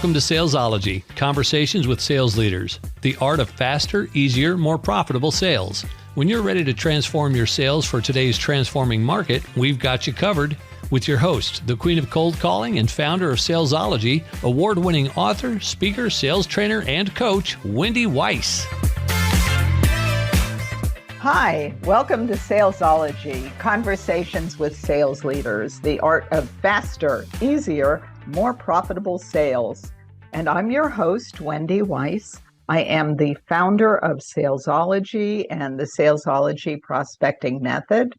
Welcome to Salesology, conversations with sales leaders, the art of faster, easier, more profitable sales. When you're ready to transform your sales for today's transforming market, we've got you covered with your host, the queen of cold calling and founder of Salesology, award-winning author, speaker, sales trainer, and coach, Wendy Weiss. Hi, welcome to Salesology, conversations with sales leaders, the art of faster, easier, more profitable sales. And I'm your host, Wendy Weiss. I am the founder of Salesology and the Salesology Prospecting Method.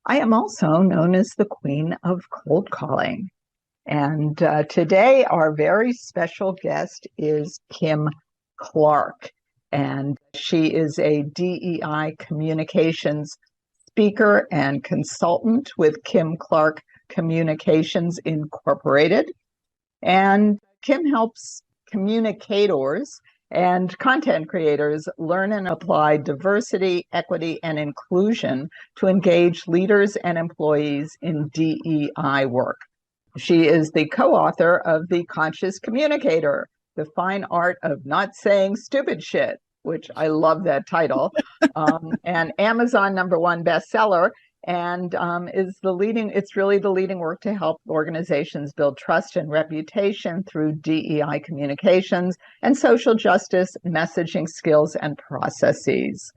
I am also known as the queen of cold calling. And today, our very special guest is Kim Clark. And she is a DEI communications speaker and consultant with Kim Clark Communications Incorporated. And Kim helps communicators and content creators learn and apply diversity, equity, and inclusion to engage leaders and employees in DEI work. She is the co-author of The Conscious Communicator, The Fine Art of Not Saying Stupid Shit, which I love that title, and Amazon #1 bestseller, and it's really the leading work to help organizations build trust and reputation through DEI communications and social justice messaging skills and processes.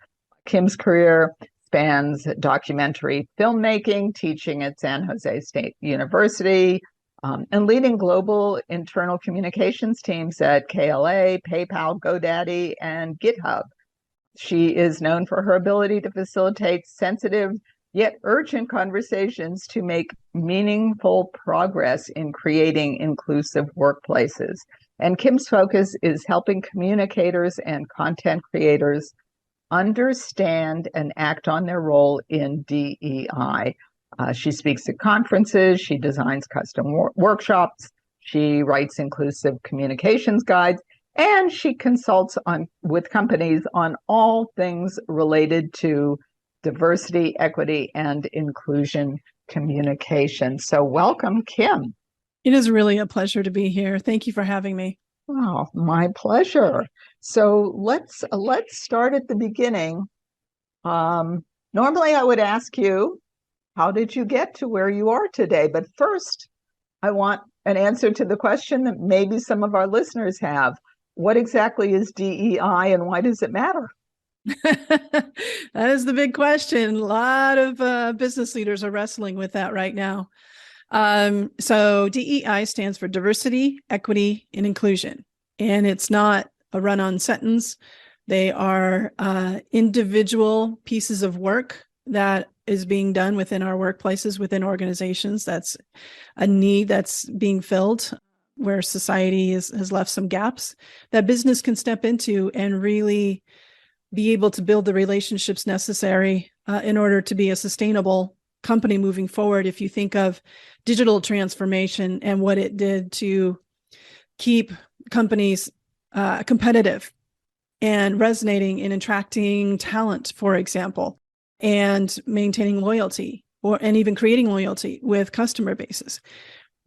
Kim's career spans documentary filmmaking, teaching at San Jose State University, and leading global internal communications teams at KLA, PayPal, GoDaddy, and GitHub. She is known for her ability to facilitate sensitive yet urgent conversations to make meaningful progress in creating inclusive workplaces. And Kim's focus is helping communicators and content creators understand and act on their role in DEI. She speaks at conferences, she designs custom workshops, she writes inclusive communications guides, and she consults with companies on all things related to diversity, equity, and inclusion communication. So welcome, Kim. It is really a pleasure to be here. Thank you for having me. Oh, my pleasure. So let's start at the beginning. Normally, I would ask you, how did you get to where you are today? But first, I want an answer to the question that maybe some of our listeners have. What exactly is DEI and why does it matter? That is the big question. A lot of business leaders are wrestling with that right now. So DEI stands for diversity, equity, and inclusion. And it's not a run-on sentence. They are individual pieces of work that is being done within our workplaces, within organizations. That's a need that's being filled where society has left some gaps that business can step into and really be able to build the relationships necessary in order to be a sustainable company moving forward. If you think of digital transformation and what it did to keep companies competitive and resonating in attracting talent, for example, and maintaining loyalty and even creating loyalty with customer bases.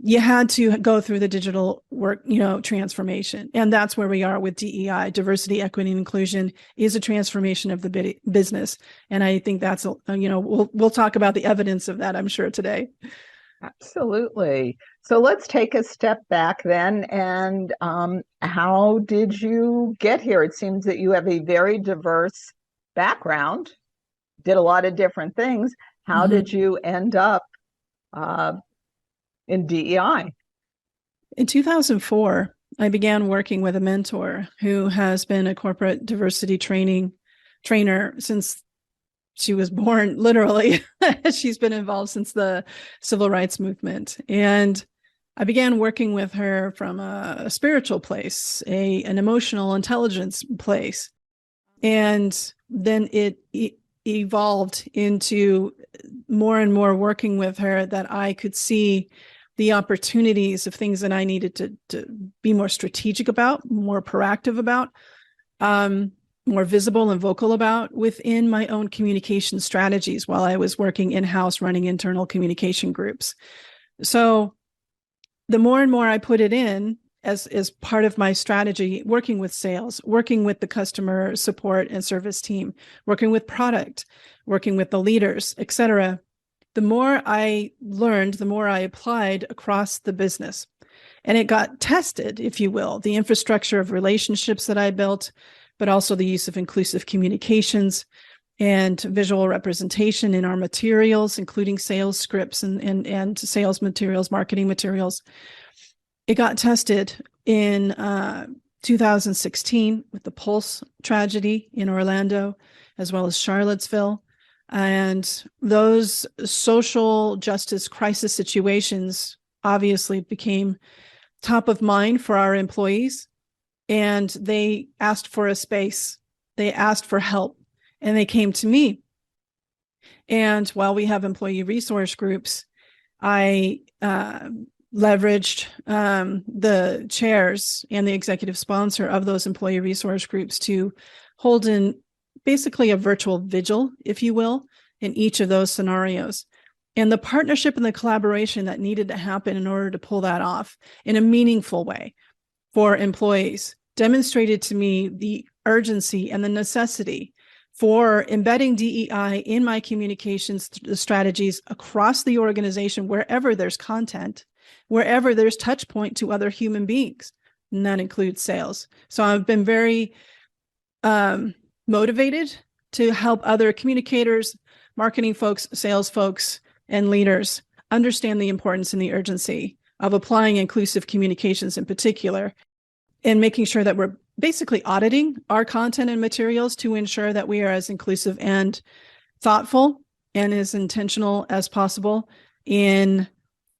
You had to go through the digital work, transformation. And that's where we are with DEI. Diversity, equity, and inclusion is a transformation of the business. And I think that's, we'll talk about the evidence of that, I'm sure, today. Absolutely. So let's take a step back then. And how did you get here? It seems that you have a very diverse background, did a lot of different things. How did you end up in DEI? In 2004, I began working with a mentor who has been a corporate diversity trainer since she was born, literally. She's been involved since the civil rights movement. And I began working with her from a spiritual place, an emotional intelligence place. And then it evolved into more and more working with her that I could see the opportunities of things that I needed to be more strategic about, more proactive about, more visible and vocal about within my own communication strategies while I was working in-house running internal communication groups. So the more and more I put it in as part of my strategy, working with sales, working with the customer support and service team, working with product, working with the leaders, et cetera, the more I learned, the more I applied across the business. And it got tested, if you will, the infrastructure of relationships that I built, but also the use of inclusive communications and visual representation in our materials, including sales scripts and sales materials, marketing materials. It got tested in 2016 with the Pulse tragedy in Orlando, as well as Charlottesville. And those social justice crisis situations obviously became top of mind for our employees. And they asked for a space, they asked for help, and they came to me. And while we have employee resource groups, I leveraged the chairs and the executive sponsor of those employee resource groups to hold in basically a virtual vigil, if you will, in each of those scenarios. And the partnership and the collaboration that needed to happen in order to pull that off in a meaningful way for employees demonstrated to me the urgency and the necessity for embedding DEI in my communications strategies across the organization, wherever there's content, wherever there's touch point to other human beings, and that includes sales. So I've been very motivated to help other communicators, marketing folks, sales folks, and leaders understand the importance and the urgency of applying inclusive communications in particular, and making sure that we're basically auditing our content and materials to ensure that we are as inclusive and thoughtful and as intentional as possible in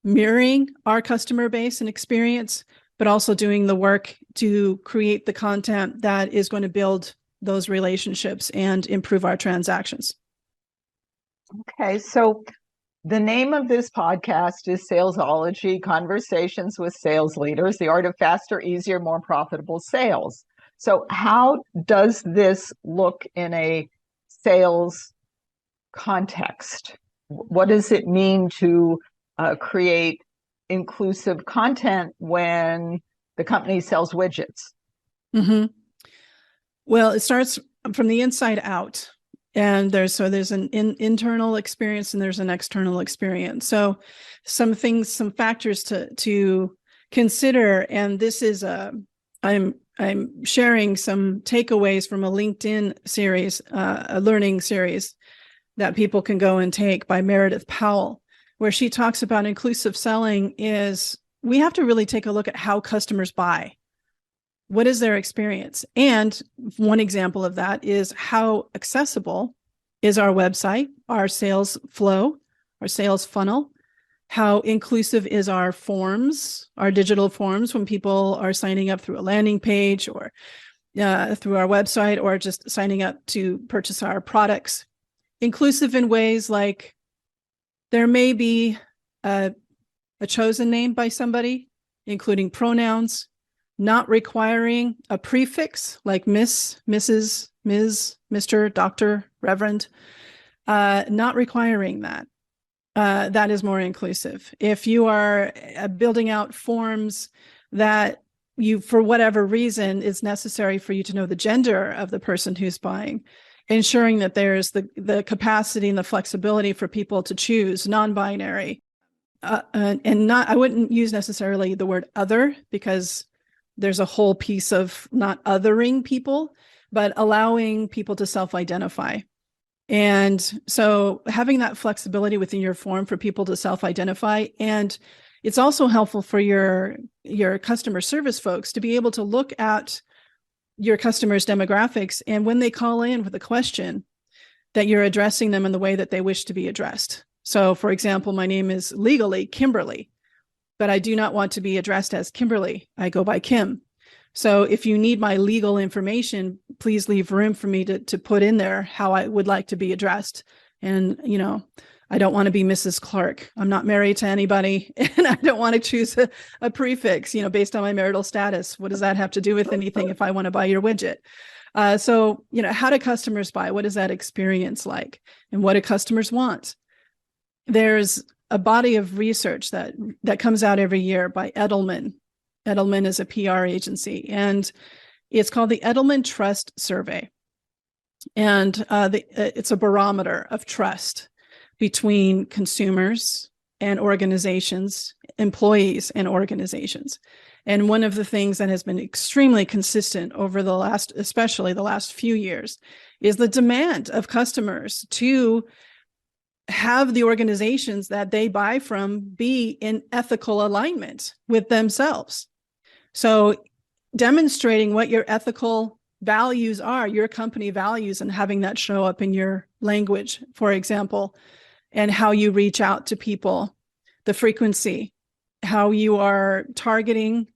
mirroring our customer base and experience, but also doing the work to create the content that is going to build those relationships and improve our transactions. Okay, so the name of this podcast is Salesology, Conversations with Sales Leaders, the art of faster, easier, more profitable sales. So how does this look in a sales context? What does it mean to create inclusive content when the company sells widgets? Mm-hmm. Well, it starts from the inside out. And there's an internal experience and there's an external experience. So some factors to consider. And this is I'm sharing some takeaways from a LinkedIn series, a learning series that people can go and take by Meredith Powell, where she talks about inclusive selling is we have to really take a look at how customers buy. What is their experience? And one example of that is how accessible is our website, our sales flow, our sales funnel? How inclusive is our forms, our digital forms when people are signing up through a landing page or through our website or just signing up to purchase our products? Inclusive in ways like there may be a chosen name by somebody, including pronouns, not requiring a prefix like Miss, Mrs., Ms., Mr., Dr., Reverend, not requiring that. That is more inclusive. If you are building out forms that you, for whatever reason, it's necessary for you to know the gender of the person who's buying, ensuring that there's the capacity and the flexibility for people to choose non-binary, and not, I wouldn't use necessarily the word other because there's a whole piece of not othering people, but allowing people to self-identify. And so having that flexibility within your form for people to self-identify. And it's also helpful for your customer service folks to be able to look at your customers' demographics. And when they call in with a question, that you're addressing them in the way that they wish to be addressed. So for example, my name is legally Kimberly, but I do not want to be addressed as Kimberly. I go by Kim. So if you need my legal information, please leave room for me to put in there how I would like to be addressed. And, you know, I don't want to be Mrs. Clark. I'm not married to anybody, and I don't want to choose a prefix, you know, based on my marital status. What does that have to do with anything if I want to buy your widget? So, you know, how do customers buy? What is that experience like? And what do customers want? There's a body of research that comes out every year by Edelman Edelman is a PR agency, and it's called the Edelman Trust Survey. And it's a barometer of trust between consumers and organizations, employees and organizations. And one of the things that has been extremely consistent over especially the last few years, is the demand of customers to have the organizations that they buy from be in ethical alignment with themselves. So demonstrating what your ethical values are, your company values, and having that show up in your language, for example, and how you reach out to people, the frequency, how you are targeting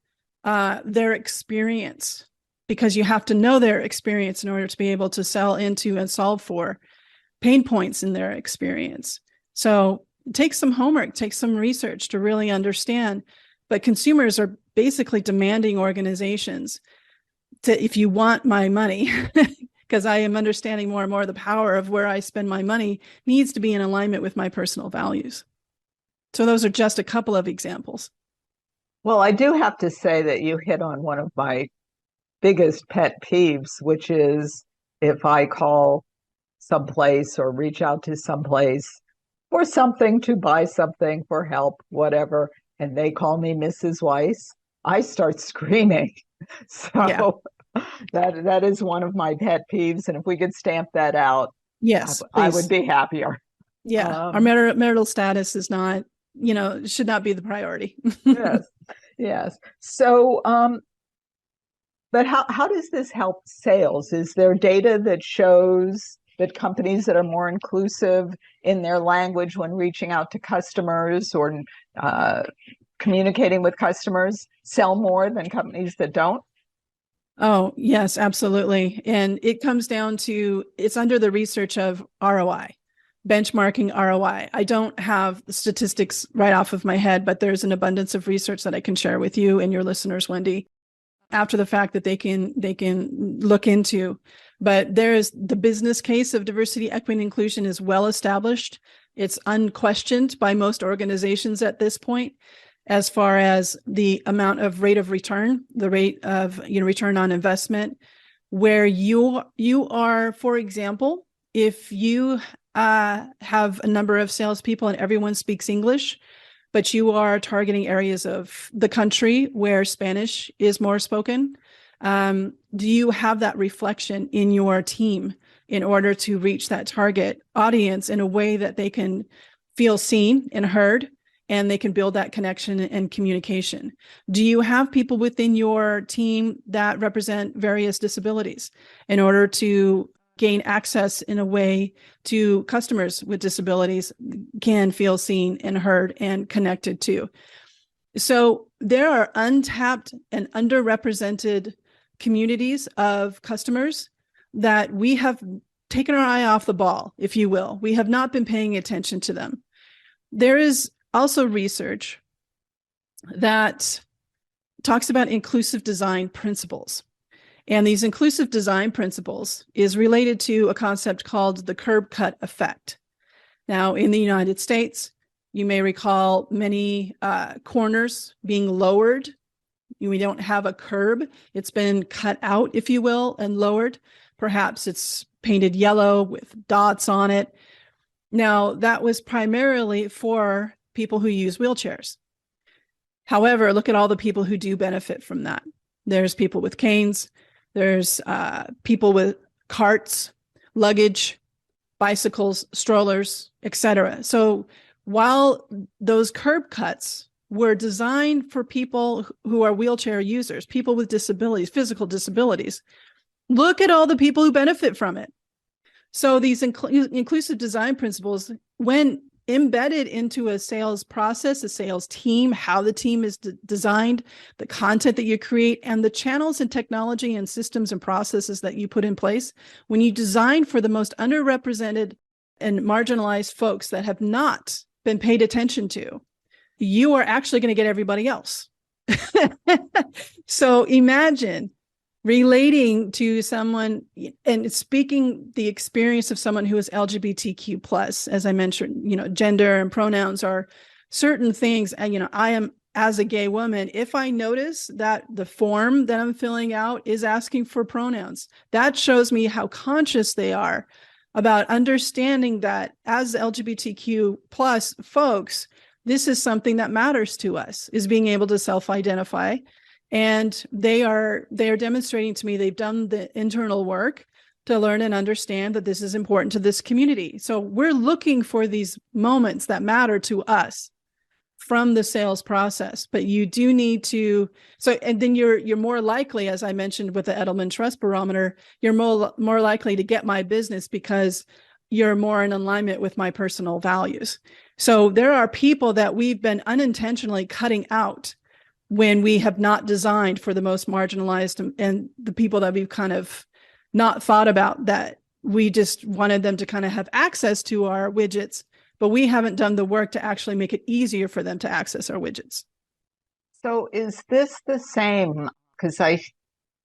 their experience, because you have to know their experience in order to be able to sell into and solve for pain points in their experience. So take some homework, take some research to really understand. But consumers are basically demanding organizations to, if you want my money, because I am understanding more and more the power of where I spend my money needs to be in alignment with my personal values. So those are just a couple of examples. Well, I do have to say that you hit on one of my biggest pet peeves, which is if I call someplace or reach out to someplace for something, to buy something, for help, whatever, and they call me Mrs. Weiss, I start screaming. So Yeah. that is one of my pet peeves. And if we could stamp that out, Yes, I please. would be happier. Yeah. Our marital status is not, should not be the priority. Yes. Yes. So, but how does this help sales? Is there data that shows that companies that are more inclusive in their language when reaching out to customers or communicating with customers sell more than companies that don't? Oh, yes, absolutely. And it comes down to, it's under the research of ROI, benchmarking ROI. I don't have the statistics right off of my head, but there's an abundance of research that I can share with you and your listeners, Wendy, after the fact that they can look into. But there is the business case of diversity, equity, and inclusion is well established. It's unquestioned by most organizations at this point, as far as the amount of rate of return, the rate of return on investment, where you are, for example, if you have a number of salespeople and everyone speaks English, but you are targeting areas of the country where Spanish is more spoken, do you have that reflection in your team in order to reach that target audience in a way that they can feel seen and heard, and they can build that connection and communication? Do you have people within your team that represent various disabilities in order to gain access in a way to customers with disabilities can feel seen and heard and connected to? So there are untapped and underrepresented communities of customers that we have taken our eye off the ball, if you will. We have not been paying attention to them. There is also research that talks about inclusive design principles. And these inclusive design principles is related to a concept called the curb cut effect. Now, in the United States, you may recall many corners being lowered. We don't have a curb. It's been cut out, if you will, and lowered. Perhaps it's painted yellow with dots on it. Now, that was primarily for people who use wheelchairs. However, look at all the people who do benefit from that. There's people with canes. There's people with carts, luggage, bicycles, strollers, etc. So while those curb cuts were designed for people who are wheelchair users, people with disabilities, physical disabilities, look at all the people who benefit from it. So these inclusive design principles, when embedded into a sales process, a sales team, how the team is designed, the content that you create, and the channels and technology and systems and processes that you put in place, when you design for the most underrepresented and marginalized folks that have not been paid attention to, you are actually going to get everybody else. So imagine relating to someone and speaking the experience of someone who is LGBTQ+, as I mentioned, gender and pronouns are certain things. And, I am as a gay woman, if I notice that the form that I'm filling out is asking for pronouns, that shows me how conscious they are about understanding that as LGBTQ plus folks, this is something that matters to us, is being able to self-identify. And they are demonstrating to me they've done the internal work to learn and understand that this is important to this community. So we're looking for these moments that matter to us from the sales process, but you do need to, and then you're more likely, as I mentioned with the Edelman Trust Barometer, you're more likely to get my business because you're more in alignment with my personal values. So there are people that we've been unintentionally cutting out when we have not designed for the most marginalized and the people that we've kind of not thought about, that we just wanted them to kind of have access to our widgets, but we haven't done the work to actually make it easier for them to access our widgets. So is this the same? Because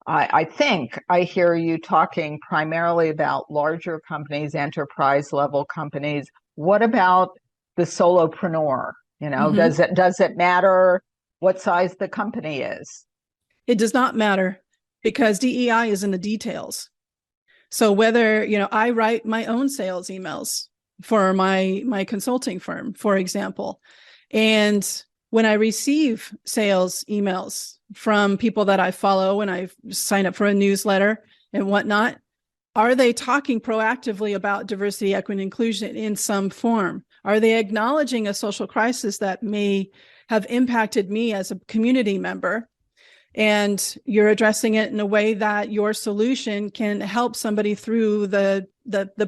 I think I hear you talking primarily about larger companies, enterprise level companies. What about the solopreneur? Does it matter what size the company is? It does not matter, because DEI is in the details. So whether, I write my own sales emails for my consulting firm, for example, and when I receive sales emails from people that I follow and I sign up for a newsletter and whatnot, are they talking proactively about diversity, equity, and inclusion in some form? Are they acknowledging a social crisis that may have impacted me as a community member? And you're addressing it in a way that your solution can help somebody through the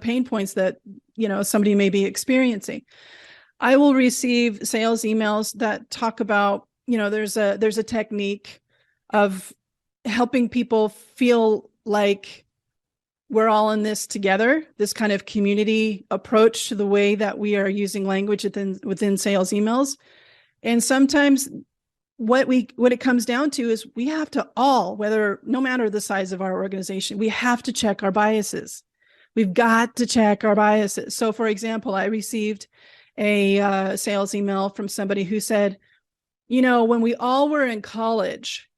pain points that somebody may be experiencing. I will receive sales emails that talk about, there's a technique of helping people feel like we're all in this together, this kind of community approach to the way that we are using language within sales emails. And sometimes what it comes down to is we have to all, no matter the size of our organization, we have to check our biases. We've got to check our biases. So for example, I received a sales email from somebody who said, when we all were in college,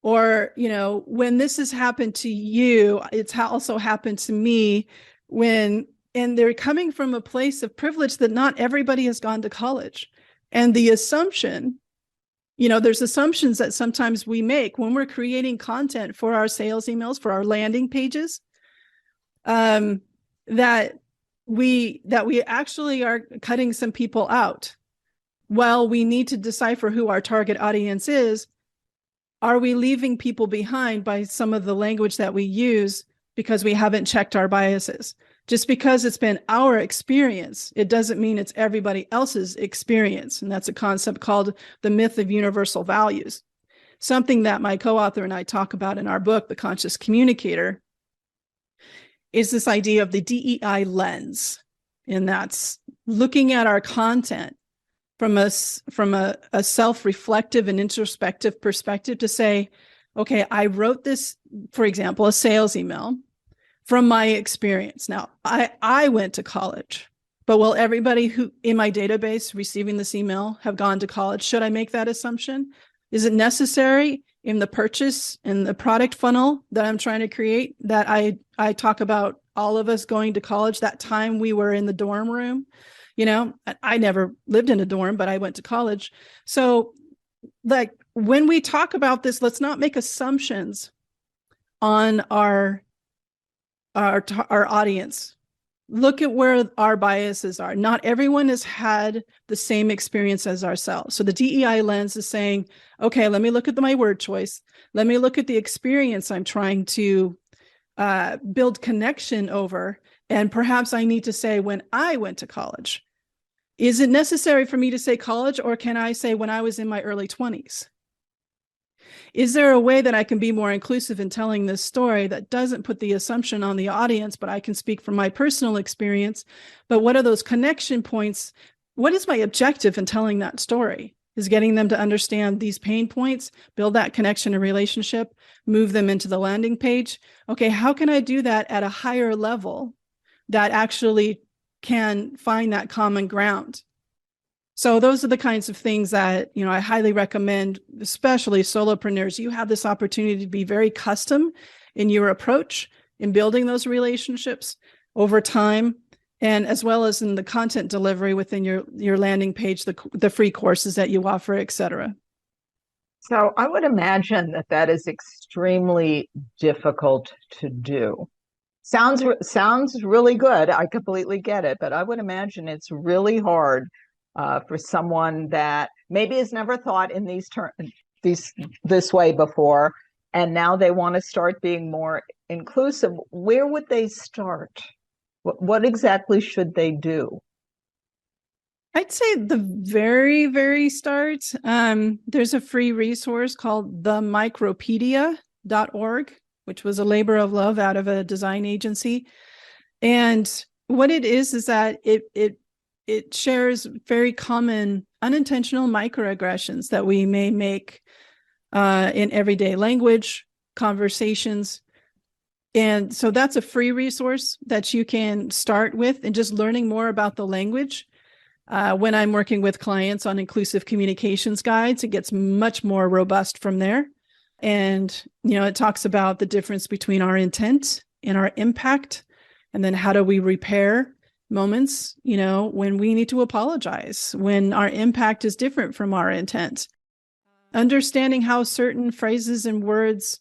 or, when this has happened to you, it's also happened to me, and they're coming from a place of privilege that not everybody has gone to college. And the assumption, there's assumptions that sometimes we make when we're creating content for our sales emails, for our landing pages, that we actually are cutting some people out. While we need to decipher who our target audience is, are we leaving people behind by some of the language that we use because we haven't checked our biases? Just because it's been our experience, it doesn't mean it's everybody else's experience. And that's a concept called the myth of universal values. Something that my co-author and I talk about in our book, The Conscious Communicator, is this idea of the DEI lens. And that's looking at our content from a self-reflective and introspective perspective to say, okay, I wrote this, for example, a sales email from my experience. Now, I went to college, but will everybody who in my database receiving this email have gone to college? Should I make that assumption? Is it necessary in the purchase and the product funnel that I'm trying to create that I talk about all of us going to college, that time we were in the dorm room? I never lived in a dorm, but I went to college. So like when we talk about this, let's not make assumptions on our audience. Look at where our biases are. Not everyone has had the same experience as ourselves. So the DEI lens is saying, okay, let me look at my word choice. Let me look at the experience I'm trying to build connection over. And perhaps I need to say when I went to college. Is it necessary for me to say college, or can I say when I was in my early 20s? Is there a way that I can be more inclusive in telling this story that doesn't put the assumption on the audience, but I can speak from my personal experience? But what are those connection points? What is my objective in telling that story? Is getting them to understand these pain points, build that connection and relationship, move them into the landing page. Okay, how can I do that at a higher level that actually can find that common ground? So those are the kinds of things that, I highly recommend, especially solopreneurs. You have this opportunity to be very custom in your approach in building those relationships over time, and as well as in the content delivery within your landing page, the free courses that you offer, et cetera. So I would imagine that is extremely difficult to do. Sounds really good. I completely get it, but I would imagine it's really hard for someone that maybe has never thought in this way before, and now they want to start being more inclusive. Where would they start? What exactly should they do? I'd say the very, very start, there's a free resource called themicropedia.org, which was a labor of love out of a design agency. And what it is that it shares very common unintentional microaggressions that we may make in everyday language, conversations. And so that's a free resource that you can start with, and just learning more about the language. When I'm working with clients on inclusive communications guides, it gets much more robust from there. And, it talks about the difference between our intent and our impact. And then how do we repair moments, when we need to apologize, when our impact is different from our intent. Understanding how certain phrases and words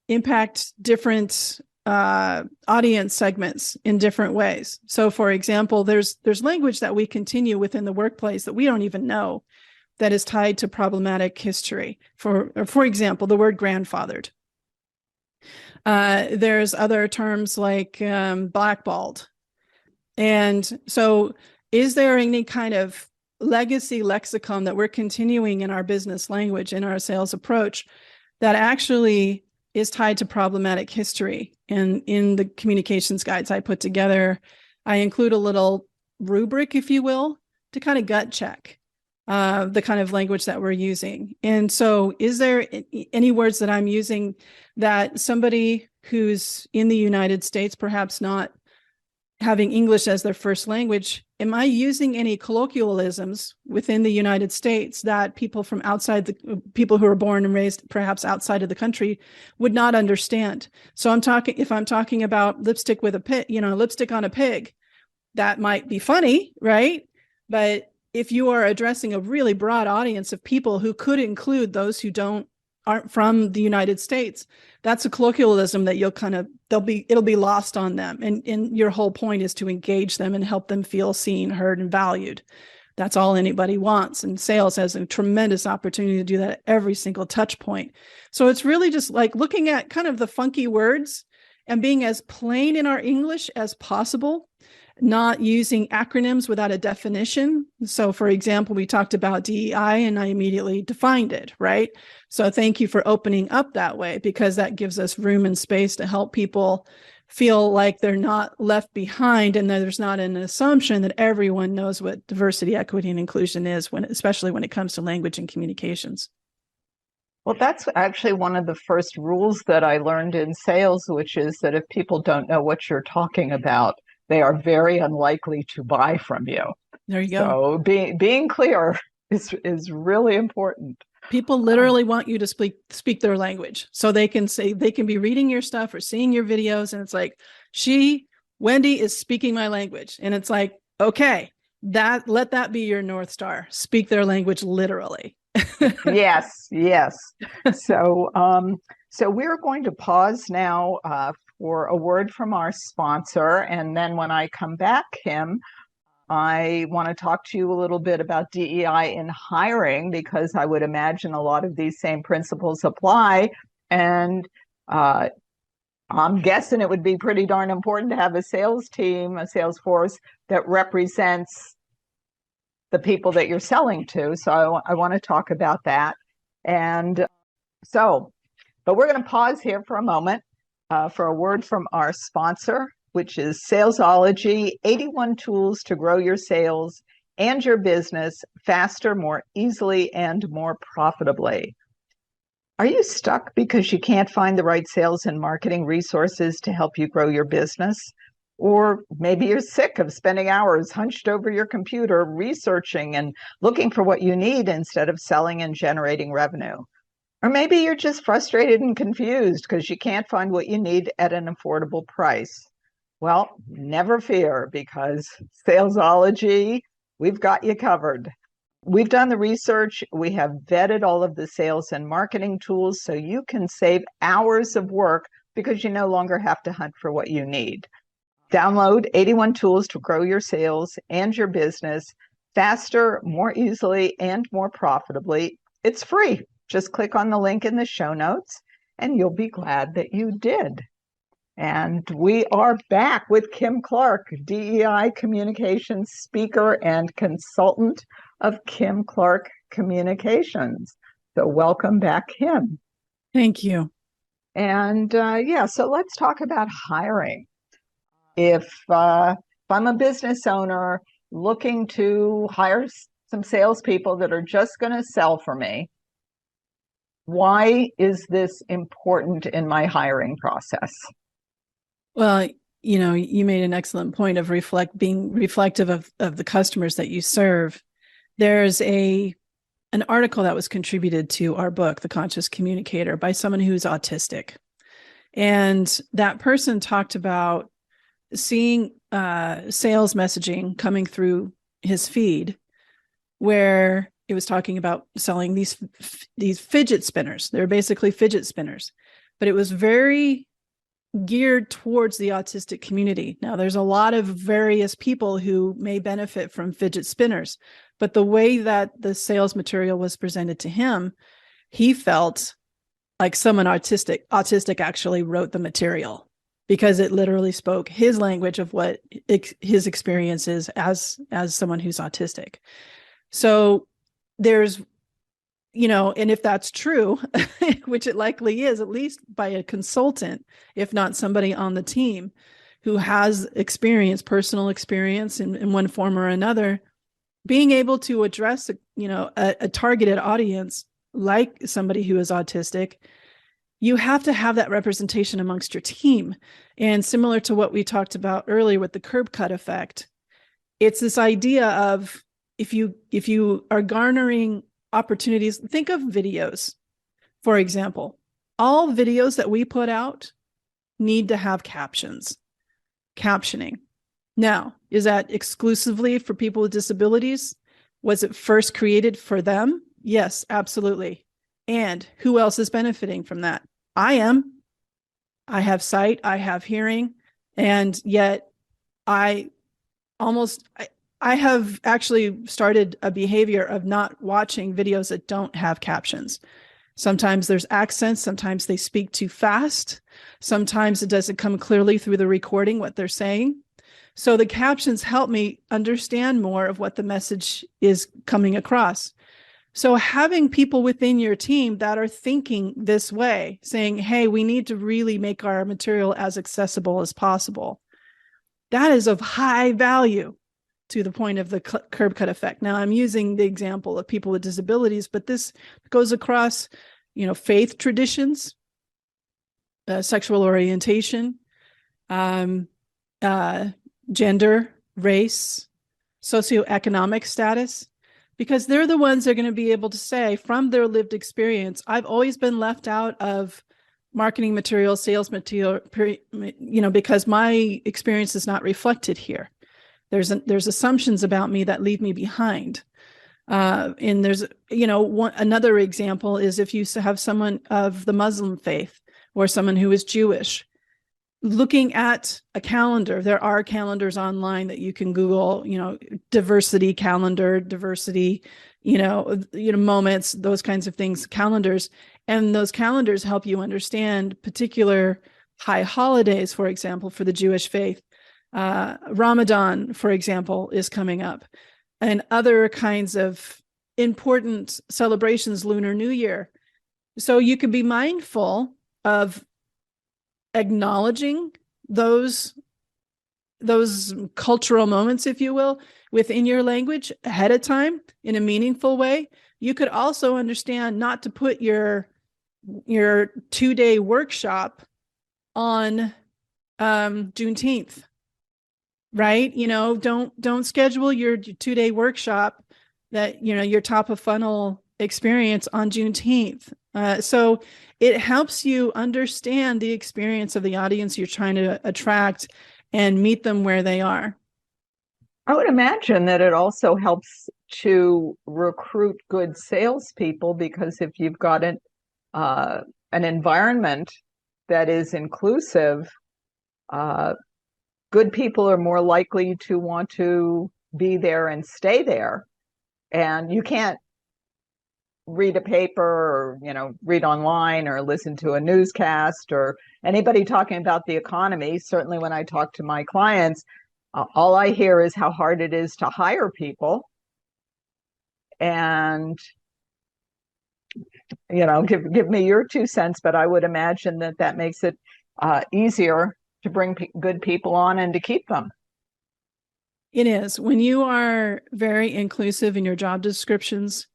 impact different audience segments in different ways. So for example, there's language that we continue within the workplace that we don't even know that is tied to problematic history. For example, the word grandfathered. There's other terms like blackballed. And so is there any kind of legacy lexicon that we're continuing in our business language, in our sales approach, that actually is tied to problematic history? And in the communications guides I put together, I include a little rubric, if you will, to kind of gut check the kind of language that we're using. And so is there any words that I'm using that somebody who's in the United States, perhaps not having English as their first language, am I using any colloquialisms within the United States that people from outside, people who are born and raised perhaps outside of the country, would not understand? So if I'm talking about lipstick with a pig, lipstick on a pig, that might be funny, right? But if you are addressing a really broad audience of people who could include those who aren't from the United States, that's a colloquialism that it'll be lost on them. And your whole point is to engage them and help them feel seen, heard, and valued. That's all anybody wants. And sales has a tremendous opportunity to do that at every single touch point. So it's really just like looking at kind of the funky words and being as plain in our English as possible, not using acronyms without a definition. So for example, we talked about DEI and I immediately defined it, right? So thank you for opening up that way, because that gives us room and space to help people feel like they're not left behind, and that there's not an assumption that everyone knows what diversity, equity, and inclusion is, especially when it comes to language and communications. Well, that's actually one of the first rules that I learned in sales, which is that if people don't know what you're talking about, they are very unlikely to buy from you. There you go. So being clear is really important. People literally want you to speak their language, so they can be reading your stuff or seeing your videos, and it's like, Wendy is speaking my language, and it's like, okay, let that be your North Star. Speak their language literally. Yes. So we're going to pause now for a word from our sponsor. And then when I come back, Kim, I want to talk to you a little bit about DEI in hiring, because I would imagine a lot of these same principles apply. And I'm guessing it would be pretty darn important to have a sales team, a sales force that represents the people that you're selling to. So I want to talk about that. And but we're going to pause here for a moment for a word from our sponsor, which is Salesology, 81 tools to grow your sales and your business faster, more easily, and more profitably. Are you stuck because you can't find the right sales and marketing resources to help you grow your business? Or maybe you're sick of spending hours hunched over your computer researching and looking for what you need instead of selling and generating revenue. Or maybe you're just frustrated and confused because you can't find what you need at an affordable price. Well, never fear, because Salesology, we've got you covered. We've done the research. We have vetted all of the sales and marketing tools so you can save hours of work because you no longer have to hunt for what you need. Download 81 tools to grow your sales and your business faster, more easily, and more profitably. It's free. Just click on the link in the show notes, and you'll be glad that you did. And we are back with Kim Clark, DEI communications speaker and consultant of Kim Clark Communications. So welcome back, Kim. Thank you. And so let's talk about hiring. If I'm a business owner looking to hire some salespeople that are just going to sell for me, why is this important in my hiring process? Well, you made an excellent point of being reflective of the customers that you serve. There's an article that was contributed to our book, The Conscious Communicator, by someone who's autistic. And that person talked about seeing sales messaging coming through his feed where it was talking about selling these fidget spinners. They're basically fidget spinners, but it was very geared towards the autistic community. Now, there's a lot of various people who may benefit from fidget spinners, but the way that the sales material was presented to him, he felt like someone autistic actually wrote the material, because it literally spoke his language of what his experience is as someone who's autistic. So there's, and if that's true, which it likely is, at least by a consultant, if not somebody on the team who has personal experience in one form or another, being able to address, a targeted audience like somebody who is autistic, you have to have that representation amongst your team. And similar to what we talked about earlier with the curb cut effect, it's this idea of if you are garnering opportunities, think of videos, for example. All videos that we put out need to have captioning. Now, is that exclusively for people with disabilities? Was it first created for them? Yes, absolutely. And who else is benefiting from that? I am. I have sight, I have hearing, and yet I have actually started a behavior of not watching videos that don't have captions. Sometimes there's accents, sometimes they speak too fast, sometimes it doesn't come clearly through the recording what they're saying. So the captions help me understand more of what the message is coming across. So having people within your team that are thinking this way, saying, hey, we need to really make our material as accessible as possible, that is of high value to the point of the curb cut effect. Now, I'm using the example of people with disabilities, but this goes across, faith traditions, sexual orientation, gender, race, socioeconomic status, because they're the ones that are going to be able to say from their lived experience, I've always been left out of marketing material, sales material, because my experience is not reflected here. There's assumptions about me that leave me behind. And there's, another example is if you have someone of the Muslim faith or someone who is Jewish, looking at a calendar, there are calendars online that you can Google, diversity calendar, diversity, moments, those kinds of things, calendars. And those calendars help you understand particular high holidays, for example, for the Jewish faith. Ramadan, for example, is coming up, and other kinds of important celebrations, Lunar New Year. So you can be mindful of acknowledging those cultural moments, if you will, within your language ahead of time in a meaningful way. You could also understand not to put your 2-day workshop on Juneteenth right? Don't schedule your 2-day workshop that, your top of funnel experience on Juneteenth. So it helps you understand the experience of the audience you're trying to attract and meet them where they are. I would imagine that it also helps to recruit good salespeople, because if you've got an environment that is inclusive, good people are more likely to want to be there and stay there. And you can't read a paper or read online or listen to a newscast or anybody talking about the economy. Certainly when I talk to my clients, all I hear is how hard it is to hire people. And give me your 2 cents, but I would imagine that makes it easier to bring good people on and to keep them. It is. When you are very inclusive in your job descriptions,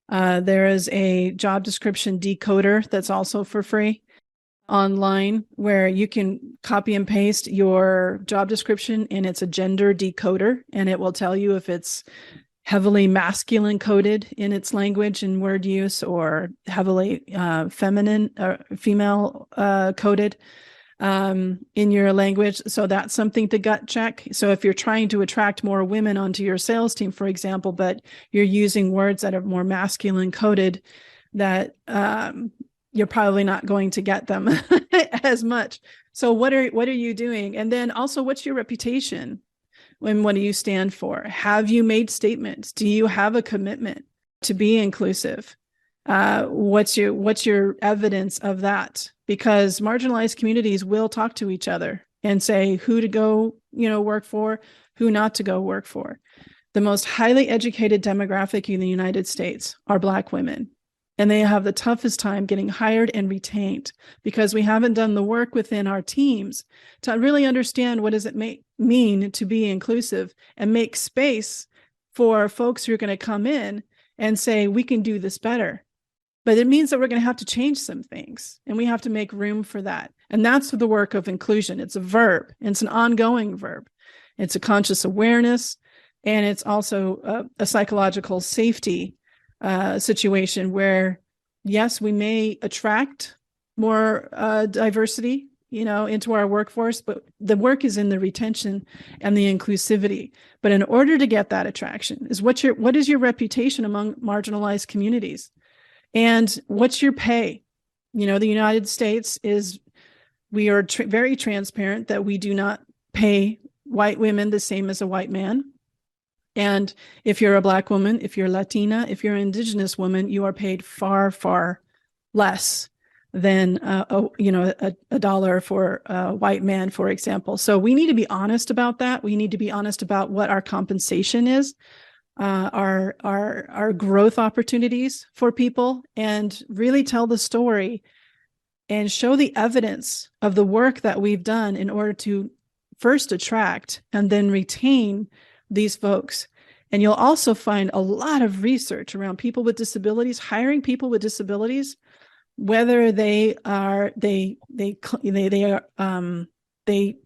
there is a job description decoder that's also for free online, where you can copy and paste your job description, and it's a gender decoder, and it will tell you if it's heavily masculine coded in its language and word use, or heavily feminine or female coded in your language. So that's something to gut check. So if you're trying to attract more women onto your sales team, for example, but you're using words that are more masculine coded, that you're probably not going to get them as much. So what are you doing? And then also, what's your reputation? And what do you stand for? Have you made statements? Do you have a commitment to be inclusive? What's your evidence of that? Because marginalized communities will talk to each other and say who to go, work for, who not to go work for. The most highly educated demographic in the United States are Black women. And they have the toughest time getting hired and retained, because we haven't done the work within our teams to really understand what does it mean to be inclusive and make space for folks who are going to come in and say, we can do this better. But it means that we're going to have to change some things, and we have to make room for that. And that's the work of inclusion. It's a verb. It's an ongoing verb. It's a conscious awareness, and it's also a psychological safety situation where, yes, we may attract more diversity, into our workforce, but the work is in the retention and the inclusivity. But in order to get that attraction, is what is your reputation among marginalized communities, and what's your pay? The United States we are very transparent that we do not pay white women the same as a white man. And if you're a Black woman, if you're Latina, if you're an Indigenous woman, you are paid far, far less than a dollar for a white man, for example. So we need to be honest about that. We need to be honest about what our compensation is, our growth opportunities for people, and really tell the story and show the evidence of the work that we've done in order to first attract and then retain these folks. And you'll also find a lot of research around people with disabilities, hiring people with disabilities, whether they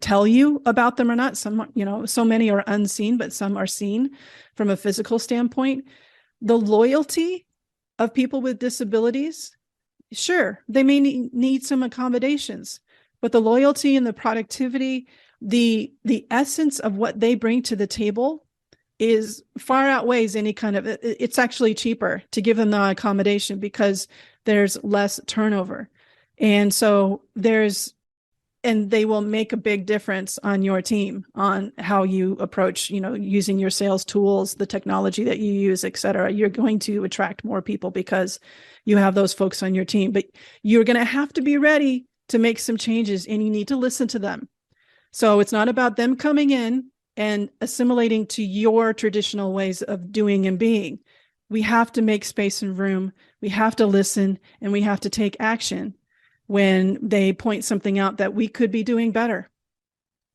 tell you about them or not. Some, so many are unseen, but some are seen from a physical standpoint. The loyalty of people with disabilities, sure, they may need some accommodations, but the loyalty and the productivity, the essence of what they bring to the table is far outweighs any kind of, it's actually cheaper to give them the accommodation because there's less turnover. And so and they will make a big difference on your team, on how you approach, using your sales tools, the technology that you use, et cetera. You're going to attract more people because you have those folks on your team, but you're going to have to be ready to make some changes, and you need to listen to them. So it's not about them coming in and assimilating to your traditional ways of doing and being. We have to make space and room. We have to listen, and we have to take action when they point something out that we could be doing better.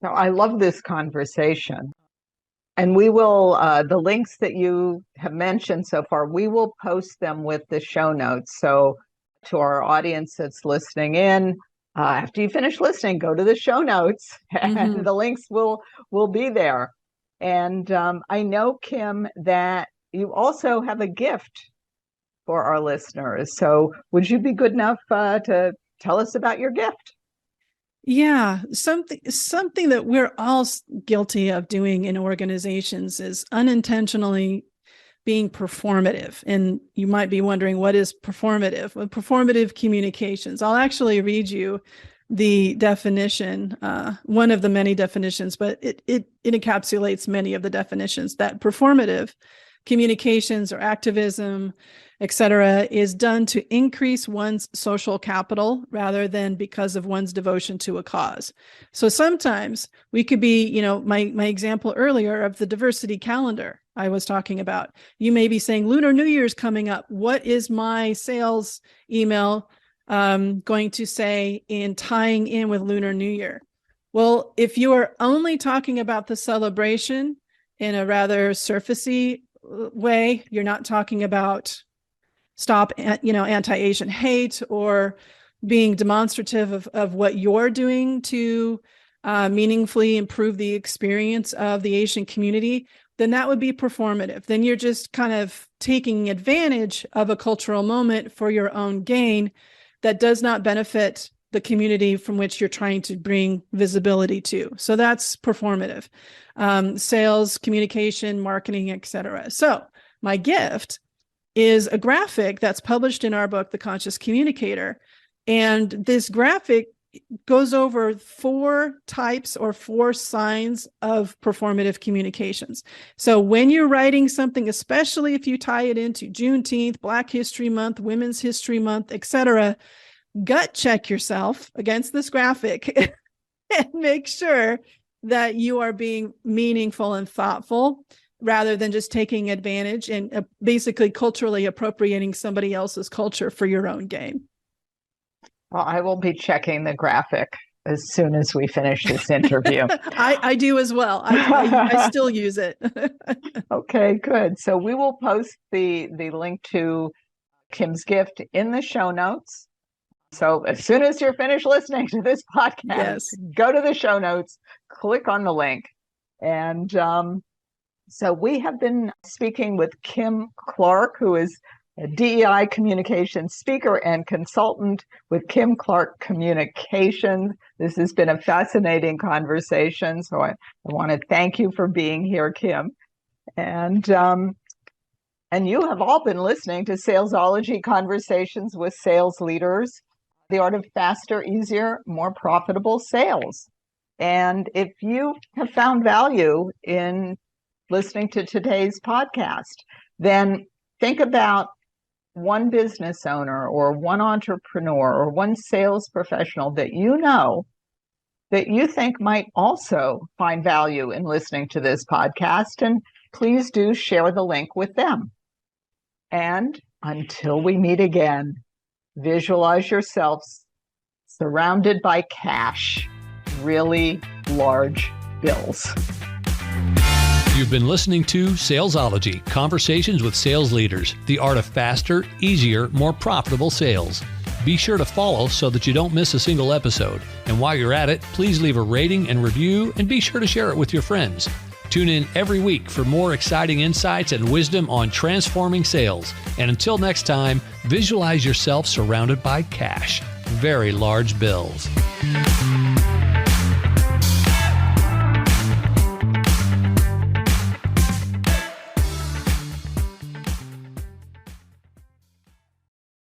Now, I love this conversation. And we will, the links that you have mentioned so far, we will post them with the show notes. So to our audience that's listening in, after you finish listening, go to the show notes and the links will be there. And I know, Kim, that you also have a gift for our listeners. So would you be good enough to tell us about your gift? Yeah, something that we're all guilty of doing in organizations is unintentionally being performative. And you might be wondering, what is performative? Well, performative communications. I'll actually read you the definition, one of the many definitions, but it encapsulates many of the definitions. That performative communications or activism, etc., is done to increase one's social capital rather than because of one's devotion to a cause. So sometimes we could be, my example earlier of the diversity calendar I was talking about. You may be saying, Lunar New Year's coming up. What is my sales email going to say in tying in with Lunar New Year? Well, if you are only talking about the celebration in a rather surfacey way, you're not talking about stop, anti-Asian hate or being demonstrative of what you're doing to meaningfully improve the experience of the Asian community, then that would be performative. Then you're just kind of taking advantage of a cultural moment for your own gain that does not benefit the community from which you're trying to bring visibility to. So that's performative. Sales, communication, marketing, etc. So my gift is a graphic that's published in our book, The Conscious Communicator. And this graphic goes over 4 types or 4 signs of performative communications. So when you're writing something, especially if you tie it into Juneteenth, Black History Month, Women's History Month, etc., gut check yourself against this graphic and make sure that you are being meaningful and thoughtful rather than just taking advantage and basically culturally appropriating somebody else's culture for your own gain. Well, I will be checking the graphic as soon as we finish this interview. I do as well. I still use it. Okay, good. So we will post the link to Kim's gift in the show notes. So as soon as you're finished listening to this podcast, go to the show notes, click on the link. And so we have been speaking with Kim Clark, who is a DEI communications speaker and consultant with Kim Clark Communications. This has been a fascinating conversation. So I want to thank you for being here, Kim. And you have all been listening to Salesology Conversations with Sales Leaders, the art of faster, easier, more profitable sales. And if you have found value in listening to today's podcast, then think about one business owner or one entrepreneur or one sales professional that you think might also find value in listening to this podcast, and please do share the link with them. And until we meet again, visualize yourselves surrounded by cash, really large bills. You've been listening to Salesology, Conversations with Sales Leaders, the art of faster, easier, more profitable sales. Be sure to follow so that you don't miss a single episode. And while you're at it, please leave a rating and review, and be sure to share it with your friends. Tune in every week for more exciting insights and wisdom on transforming sales. And until next time, visualize yourself surrounded by cash, very large bills.